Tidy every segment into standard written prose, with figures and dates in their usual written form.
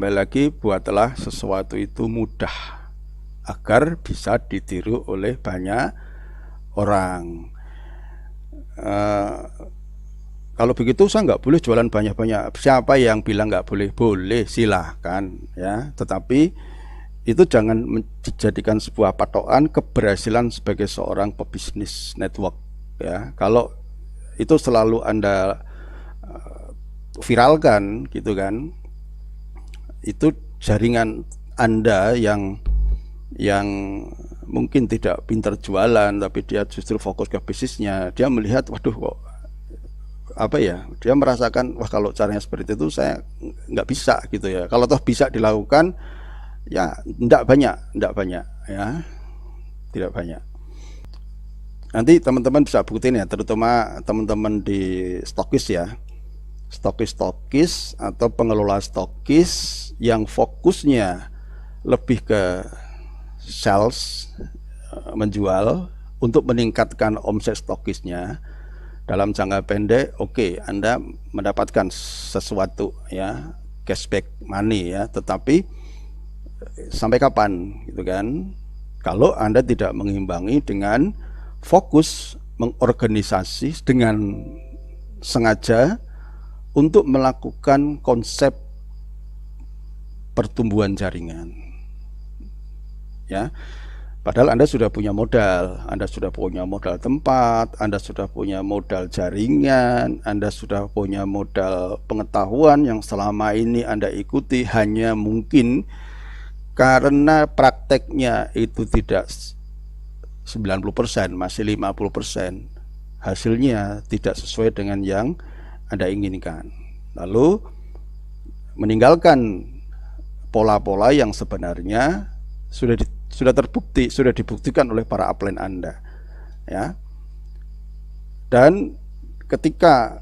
kembali lagi, buatlah sesuatu itu mudah agar bisa ditiru oleh banyak orang. Kalau begitu saya nggak boleh jualan banyak-banyak. Siapa yang bilang nggak boleh? Boleh, silahkan ya. Tetapi itu jangan dijadikan sebuah patokan keberhasilan sebagai seorang pebisnis network ya. Kalau itu selalu Anda viralkan gitu kan, itu jaringan Anda yang mungkin tidak pintar jualan tapi dia justru fokus ke bisnisnya, dia melihat waduh kok apa ya, dia merasakan wah kalau caranya seperti itu saya nggak bisa gitu ya. Kalau toh bisa dilakukan ya tidak banyak ya, tidak banyak. Nanti teman-teman bisa buktiin ya, terutama teman-teman di stokis ya, stokis atau pengelola stokis yang fokusnya lebih ke sales, menjual untuk meningkatkan omset stokisnya dalam jangka pendek. Oke, Anda mendapatkan sesuatu ya, cashback money ya, tetapi sampai kapan gitu kan, kalau Anda tidak mengimbangi dengan fokus mengorganisasi dengan sengaja untuk melakukan konsep pertumbuhan jaringan ya. Padahal Anda sudah punya modal, Anda sudah punya modal tempat, Anda sudah punya modal jaringan, Anda sudah punya modal pengetahuan yang selama ini Anda ikuti, hanya mungkin karena prakteknya itu tidak 90%, masih 50%, hasilnya tidak sesuai dengan yang Anda inginkan. Lalu meninggalkan pola-pola yang sebenarnya sudah terbukti, sudah dibuktikan oleh para upline Anda ya. Dan ketika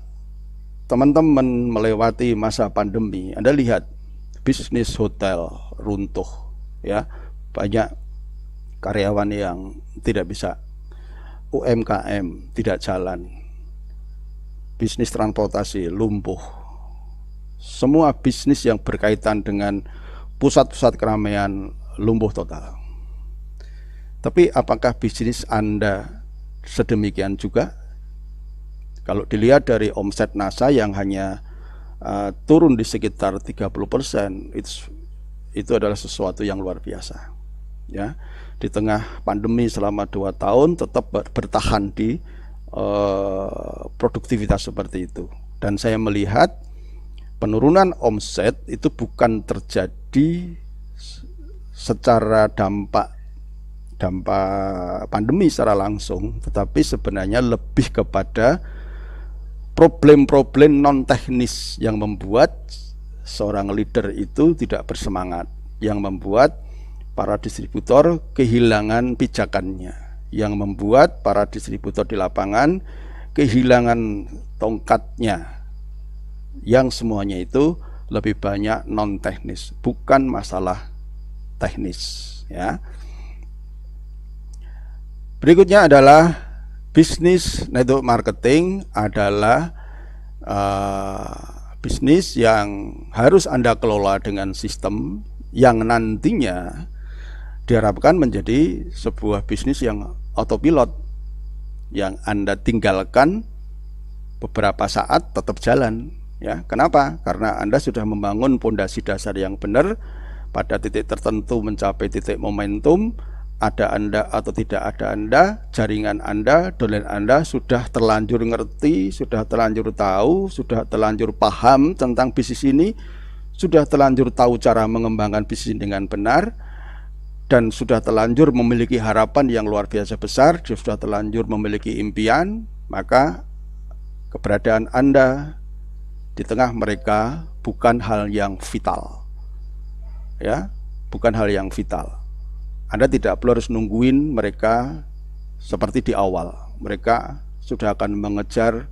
teman-teman melewati masa pandemi, Anda lihat bisnis hotel runtuh ya, banyak karyawan yang tidak bisa, UMKM tidak jalan, bisnis transportasi lumpuh, semua bisnis yang berkaitan dengan pusat-pusat keramaian lumpuh total. Tapi apakah bisnis Anda sedemikian juga? Kalau dilihat dari omset NASA yang hanya turun di sekitar 30%, itu adalah sesuatu yang luar biasa ya. Di tengah pandemi selama 2 tahun tetap bertahan di produktivitas seperti itu. Dan saya melihat penurunan omset itu bukan terjadi secara dampak pandemi secara langsung, tetapi sebenarnya lebih kepada problem-problem non teknis yang membuat seorang leader itu tidak bersemangat, yang membuat para distributor kehilangan pijakannya, yang membuat para distributor di lapangan kehilangan tongkatnya, yang semuanya itu lebih banyak non teknis, bukan masalah teknis ya. Berikutnya adalah bisnis network marketing, adalah bisnis yang harus Anda kelola dengan sistem yang nantinya diharapkan menjadi sebuah bisnis yang autopilot, yang Anda tinggalkan beberapa saat tetap jalan ya. Kenapa? Karena Anda sudah membangun pondasi dasar yang benar, pada titik tertentu mencapai titik momentum, ada Anda atau tidak ada Anda, jaringan Anda, domain Anda sudah terlanjur ngerti, sudah terlanjur tahu, sudah terlanjur paham tentang bisnis ini, sudah terlanjur tahu cara mengembangkan bisnis dengan benar, dan sudah terlanjur memiliki harapan yang luar biasa besar, sudah terlanjur memiliki impian. Maka keberadaan Anda di tengah mereka bukan hal yang vital ya, bukan hal yang vital. Anda tidak perlu harus nungguin mereka seperti di awal. Mereka sudah akan mengejar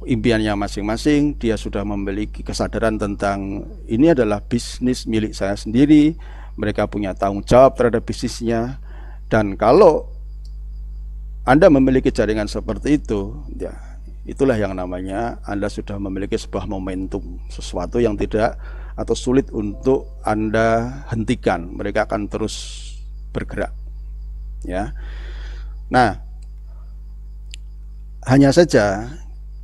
impiannya masing-masing. Dia sudah memiliki kesadaran tentang ini adalah bisnis milik saya sendiri. Mereka punya tanggung jawab terhadap bisnisnya. Dan kalau Anda memiliki jaringan seperti itu, ya itulah yang namanya Anda sudah memiliki sebuah momentum, sesuatu yang tidak atau sulit untuk Anda hentikan. Mereka akan terus bergerak, ya. Nah, hanya saja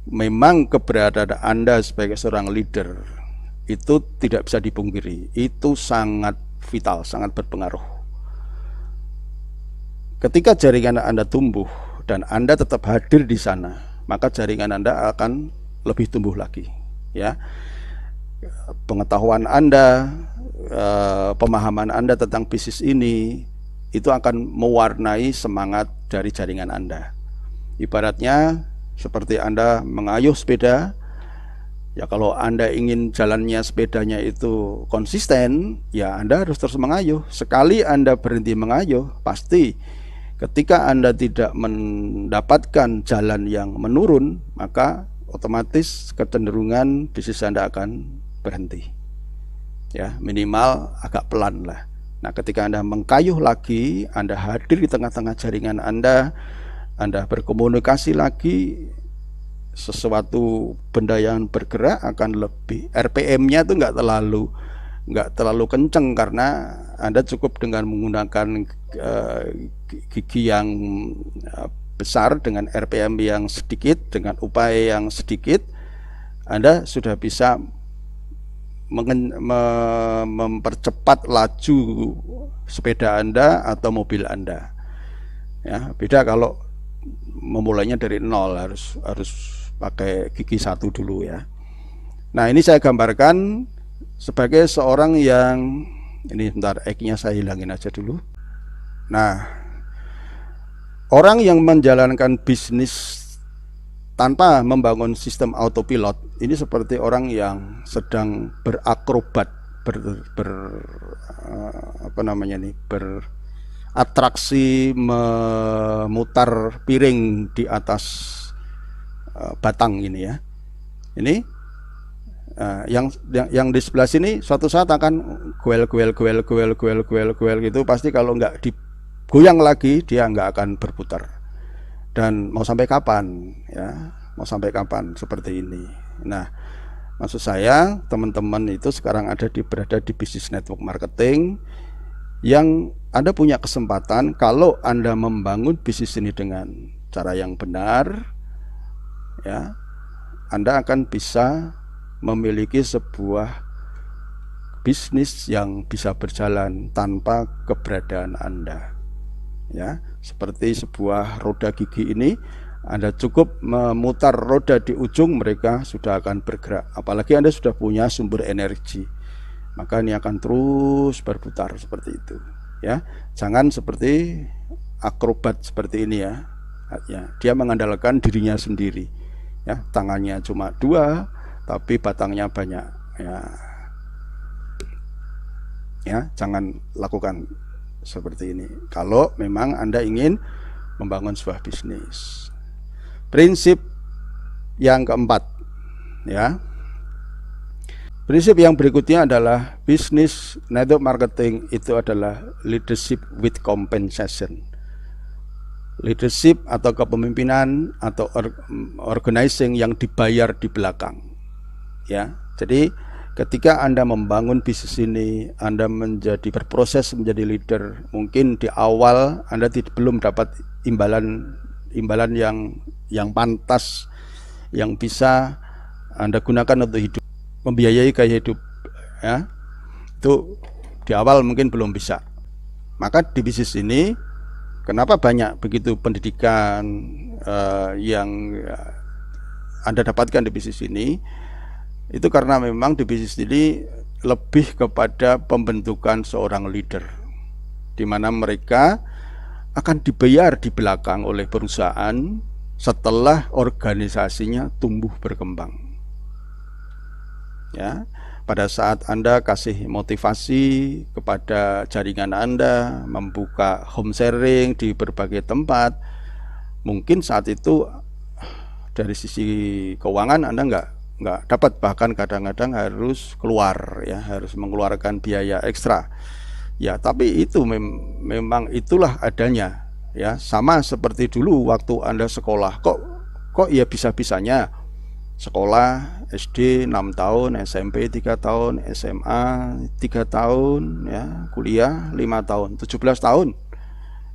memang keberadaan Anda sebagai seorang leader itu tidak bisa dipungkiri, itu sangat vital, sangat berpengaruh. Ketika jaringan Anda tumbuh dan Anda tetap hadir di sana, maka jaringan Anda akan lebih tumbuh lagi, ya. Pengetahuan Anda, pemahaman Anda tentang bisnis ini itu akan mewarnai semangat dari jaringan Anda. Ibaratnya seperti Anda mengayuh sepeda, ya kalau Anda ingin jalannya sepedanya itu konsisten, ya Anda harus terus mengayuh. Sekali Anda berhenti mengayuh, pasti ketika Anda tidak mendapatkan jalan yang menurun, maka otomatis kecenderungan bisnis Anda akan berhenti, ya, minimal agak pelan lah. Nah, ketika Anda mengayuh lagi, Anda hadir di tengah-tengah jaringan Anda berkomunikasi lagi, sesuatu benda yang bergerak akan lebih, RPM-nya itu nggak terlalu kenceng, karena Anda cukup dengan menggunakan gigi yang besar dengan RPM yang sedikit, dengan upaya yang sedikit, Anda sudah bisa mempercepat laju sepeda Anda atau mobil Anda, ya. Beda kalau memulainya dari nol, harus pakai gigi satu dulu, ya. Nah, ini saya gambarkan sebagai seorang yang, ini bentar, X-nya saya hilangin aja dulu. Nah, orang yang menjalankan bisnis tanpa membangun sistem autopilot ini seperti orang yang sedang berakrobat, beratraksi memutar piring di atas batang ini, ya. Ini yang di sebelah sini suatu saat akan goel gitu, pasti kalau nggak digoyang lagi dia nggak akan berputar. Dan mau sampai kapan, ya? Mau sampai kapan seperti ini? Nah, maksud saya teman-teman itu sekarang berada di bisnis network marketing, yang Anda punya kesempatan kalau Anda membangun bisnis ini dengan cara yang benar, ya, Anda akan bisa memiliki sebuah bisnis yang bisa berjalan tanpa keberadaan Anda, ya. Seperti sebuah roda gigi ini, Anda cukup memutar roda di ujung, mereka sudah akan bergerak. Apalagi Anda sudah punya sumber energi, maka ini akan terus berputar seperti itu, ya. Jangan seperti akrobat seperti ini, ya. Dia mengandalkan dirinya sendiri, ya. Tangannya cuma dua, tapi batangnya banyak, ya. Jangan lakukan seperti ini kalau memang Anda ingin membangun sebuah bisnis. Prinsip yang keempat, ya. Prinsip yang berikutnya adalah bisnis network marketing itu adalah leadership with compensation. Leadership atau kepemimpinan atau organizing yang dibayar di belakang, ya. Jadi ketika Anda membangun bisnis ini, Anda berproses menjadi leader, mungkin di awal Anda belum dapat imbalan yang pantas, yang bisa Anda gunakan untuk hidup, membiayai gaya hidup, ya. Itu di awal mungkin belum bisa. Maka di bisnis ini, kenapa banyak begitu pendidikan yang Anda dapatkan di bisnis ini? Itu karena memang di bisnis ini lebih kepada pembentukan seorang leader, di mana mereka akan dibayar di belakang oleh perusahaan setelah organisasinya tumbuh berkembang, ya. Pada saat Anda kasih motivasi kepada jaringan Anda, membuka home sharing di berbagai tempat, mungkin saat itu dari sisi keuangan Anda nggak dapat, bahkan kadang-kadang harus keluar, ya, harus mengeluarkan biaya ekstra, ya. Tapi itu memang itulah adanya, ya. Sama seperti dulu waktu Anda sekolah, kok ya bisa-bisanya sekolah SD 6 tahun, SMP 3 tahun, SMA 3 tahun, ya, kuliah 5 tahun, 17 tahun.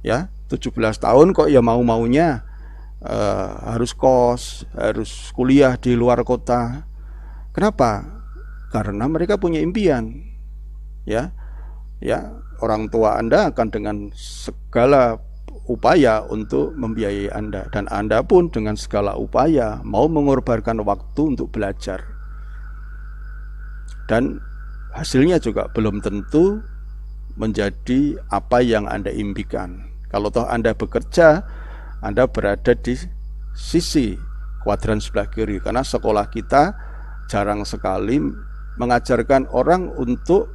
Ya, 17 tahun kok ya mau-maunya harus kos, harus kuliah di luar kota. Kenapa? Karena mereka punya impian. Ya. Ya, orang tua Anda akan dengan segala upaya untuk membiayai Anda, dan Anda pun dengan segala upaya mau mengorbankan waktu untuk belajar, dan hasilnya juga belum tentu menjadi apa yang Anda impikan. Kalau toh Anda bekerja, Anda berada di sisi kuadran sebelah kiri, karena sekolah kita jarang sekali mengajarkan orang untuk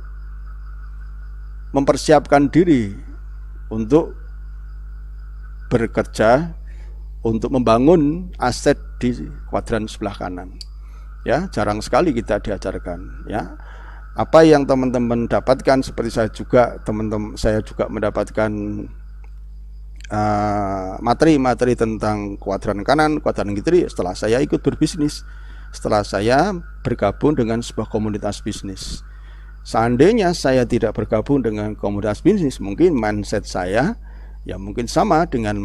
mempersiapkan diri untuk bekerja, untuk membangun aset di kuadran sebelah kanan. Ya, jarang sekali kita diajarkan. Ya, apa yang teman-teman dapatkan, seperti saya juga mendapatkan materi-materi tentang kuadran kanan, kuadran kiri setelah saya ikut berbisnis, setelah saya bergabung dengan sebuah komunitas bisnis. Seandainya saya tidak bergabung dengan komunitas bisnis, mungkin mindset saya ya mungkin sama dengan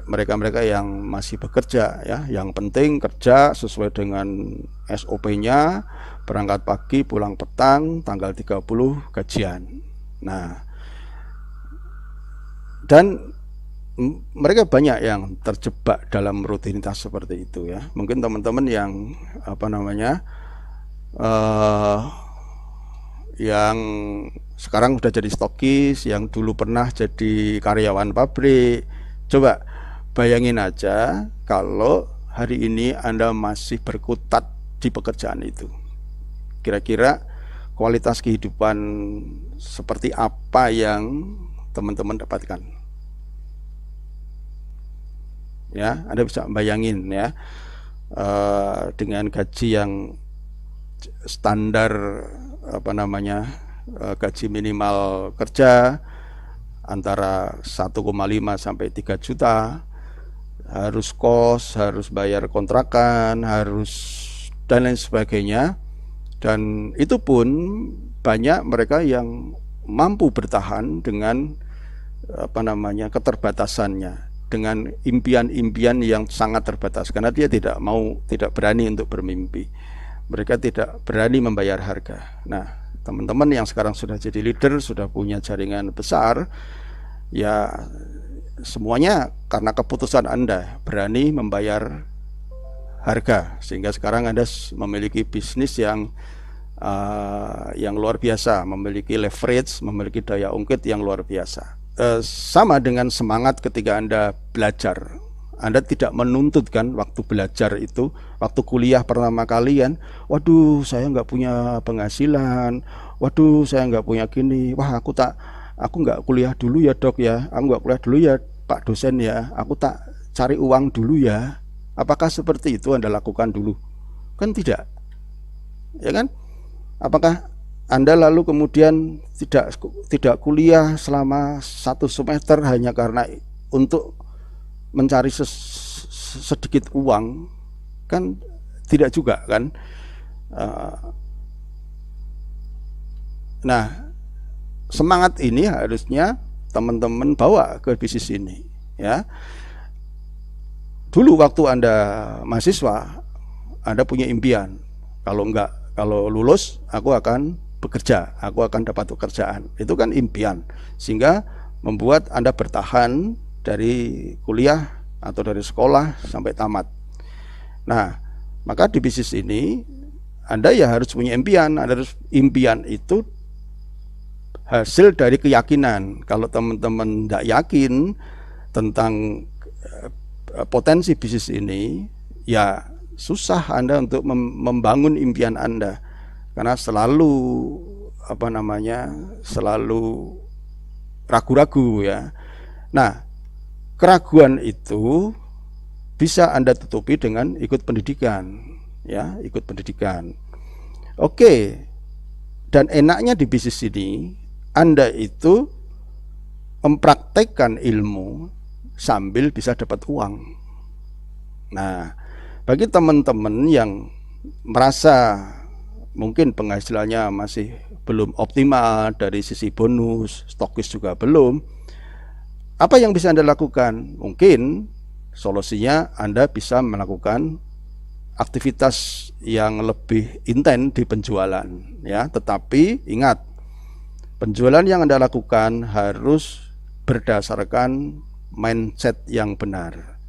mereka-mereka yang masih bekerja, ya. Yang penting kerja sesuai dengan SOP-nya, berangkat pagi, pulang petang, tanggal 30 gajian. Nah, dan mereka banyak yang terjebak dalam rutinitas seperti itu, ya. Mungkin teman-teman yang yang sekarang sudah jadi stokis, yang dulu pernah jadi karyawan pabrik, coba bayangin aja kalau hari ini Anda masih berkutat di pekerjaan itu. Kira-kira kualitas kehidupan seperti apa yang teman-teman dapatkan? Ya, Anda bisa bayangin, ya, dengan gaji yang standar, gaji minimal kerja antara 1,5 sampai 3 juta, harus kos, harus bayar kontrakan, harus dan lain sebagainya. Dan itu pun banyak mereka yang mampu bertahan dengan keterbatasannya, dengan impian-impian yang sangat terbatas, karena dia tidak berani untuk bermimpi. Mereka tidak berani membayar harga. Nah, teman-teman yang sekarang sudah jadi leader, sudah punya jaringan besar, ya semuanya karena keputusan Anda berani membayar harga, sehingga sekarang Anda memiliki bisnis yang luar biasa, memiliki leverage, memiliki daya ungkit yang luar biasa. Sama dengan semangat ketika Anda belajar. Anda tidak menuntut kan waktu belajar itu, waktu kuliah pertama kali kan, waduh saya nggak punya penghasilan, waduh saya nggak punya gini, wah aku nggak kuliah dulu ya dok ya, aku nggak kuliah dulu ya pak dosen ya, aku tak cari uang dulu ya. Apakah seperti itu Anda lakukan dulu? Kan tidak, ya kan? Apakah Anda lalu kemudian tidak kuliah selama 1 semester hanya karena untuk mencari sedikit uang? Kan tidak juga kan. Nah, semangat ini harusnya teman-teman bawa ke bisnis ini, ya. Dulu waktu Anda mahasiswa, Anda punya impian, kalau lulus aku akan bekerja, aku akan dapat pekerjaan. Itu kan impian, sehingga membuat Anda bertahan dari kuliah atau dari sekolah sampai tamat. Nah, maka di bisnis ini Anda ya harus punya impian. Impian itu hasil dari keyakinan. Kalau teman-teman tidak yakin tentang potensi bisnis ini, ya susah Anda untuk membangun impian Anda, karena selalu selalu ragu-ragu, ya. Nah, keraguan itu bisa Anda tutupi dengan ikut pendidikan, ya, ikut pendidikan. Oke. Dan enaknya di bisnis ini, Anda itu mempraktekkan ilmu sambil bisa dapat uang. Nah, bagi teman-teman yang merasa mungkin penghasilannya masih belum optimal dari sisi bonus, stokis juga belum, apa yang bisa Anda lakukan? Mungkin solusinya Anda bisa melakukan aktivitas yang lebih intens di penjualan, ya. Tetapi ingat, penjualan yang Anda lakukan harus berdasarkan mindset yang benar.